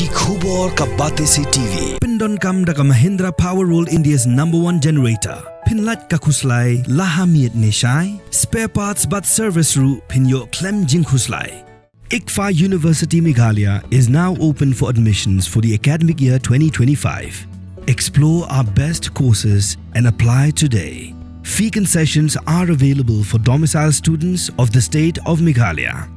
Ki khubor ka bate se TV. Pindon kam da ka Mahindra Powerroll India's #1 generator. Pinlat ka khuslai lahamiet neshai. Spare parts but service ru pinyo klem jing khuslai. ICFA University Meghalaya is now open for admissions for the academic year 2025. Explore our best courses and apply today. Fee concessions are available for domicile students of the state of Meghalaya.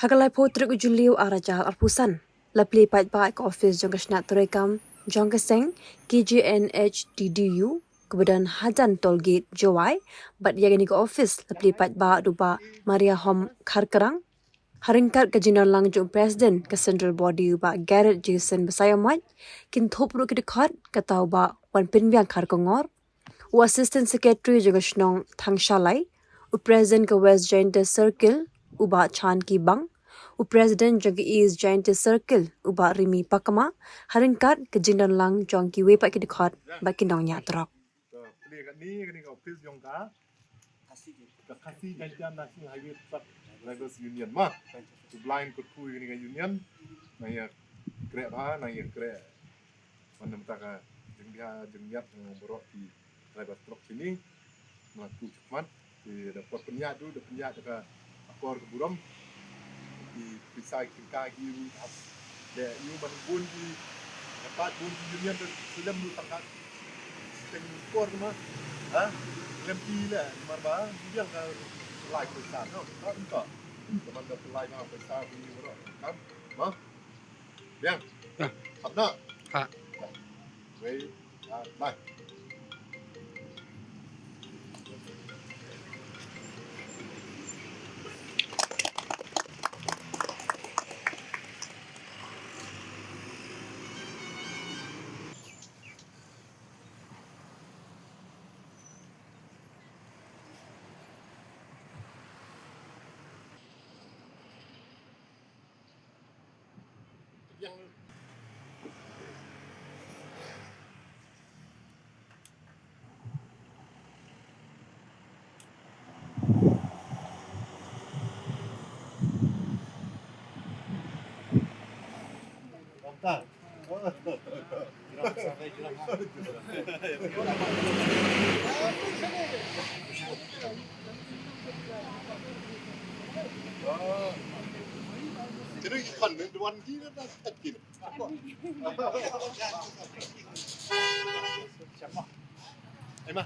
Hagalai potrik ujuliu arajal arpusan. La Plie Paidbah ke Ophis Jong Shnat Treikam Jong Kjnhtdu kemudian hajan tolgate Jowai bat yagani ke Ophis La Plie Paidbah duba Maria Hom Kharkarang haringkat ke Lang Jong Presiden ke Central Body uba Garrett Jason Besayamat Kjnhtdu ke dekat kata uba wan pinbiang Kharkongor u Assistant Secretary Jong Shnong Thangshalai u President ke West Giant Circle uba Chan Ki Bang u President Jong East Giant Circle uba Rimi Pakama haringkat ke Lang Jong Ki Wepak ke dekat baki nongnya terok. Ni Ophis Jong ka kasih janjian national highway truck drivers union mah tu blind kut kui ni union na ya kre ba na ya kre mana mata jengbiat borok di driver truck sini melaku cepat di dapat penjadu ke akor ke buram di pisai kita giu de yu man bun di dapat bun union tu sudah lu tangkat kor mah lempi lah marba dia kan like besar no tak entah teman dah like mah besar ni bro kan mah biang apa ha wei bye. Tak. Jadi kan dewan kita tak kira. Siapa? Emma.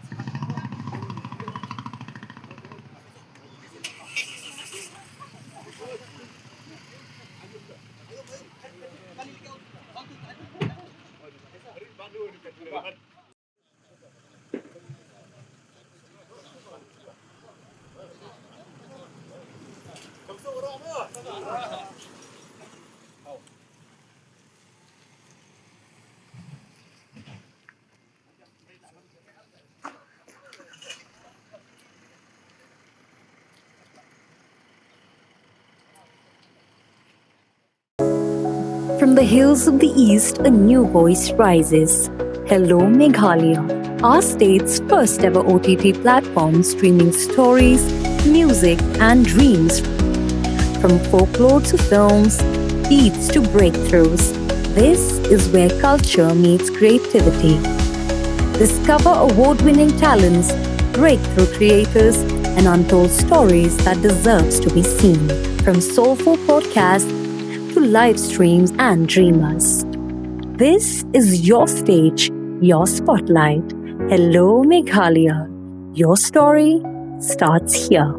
From the hills of the east, a new voice rises. Hello Meghalaya, our state's first ever OTT platform streaming stories, music and dreams. From folklore to films, beats to breakthroughs, this is where culture meets creativity. Discover award-winning talents, breakthrough creators, and untold stories that deserves to be seen. From soulful podcasts to live streams and dreamers. This is your stage, your spotlight. Hello Meghalaya. Your story starts here.